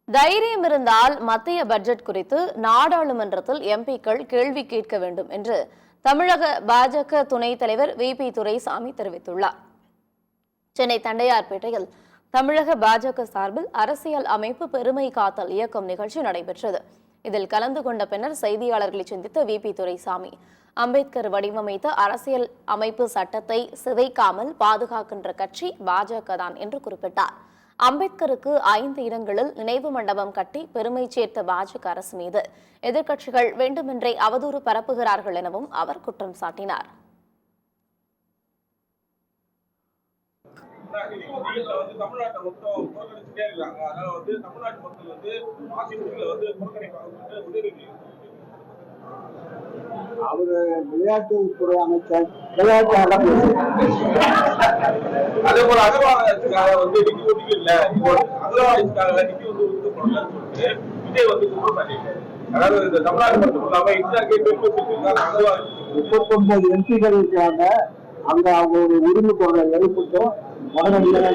தைரியம் இருந்தால் மத்திய பட்ஜெட் குறித்து நாடாளுமன்றத்தில் எம்பிக்கள் கேள்வி கேட்க வேண்டும் என்று தமிழக பாஜக துணைத் தலைவர் வி.பி. துரைசாமி தெரிவித்துள்ளார். சென்னை தண்டையார்பேட்டையில் தமிழக பாஜக சார்பில் அரசியல் அமைப்பு பெருமை காத்தல் இயக்கம் நிகழ்ச்சி நடைபெற்றது. இதில் கலந்து கொண்ட பின்னர் செய்தியாளர்களை சந்தித்த வி.பி. துரைசாமி, அம்பேத்கர் வடிவமைத்த அரசியல் அமைப்பு சட்டத்தை சிதைக்காமல் பாதுகாக்கின்ற கட்சி பாஜக தான் என்று குறிப்பிட்டார். அம்பேத்கருக்கு 5 இடங்களில் நினைவு மண்டபம் கட்டி பெருமை சேர்த்த பாஜக அரசு மீது எதிர்க்கட்சிகள் வேண்டுமென்றே அவதூறு பரப்புகிறார்கள் எனவும் அவர் குற்றம் சாட்டினார். அவரு விளையாட்டுத்துறை அமைச்சர் விளையாட்டு அதே போல அகர்வாலுக்காக வந்து நிதி ஒதுக்கி இல்ல அகர்வாலுக்காக நிதி வந்து விஜய் வந்து அதாவது இந்த தமிழ்நாடு மட்டும் இல்லாம இந்தியாவுக்கே பெருமை 39 எம்பிக்கள் இருக்காங்க. அங்க அவங்க ஒரு உரிமை குரலை எழுப்பிட்டும் உடனடியாக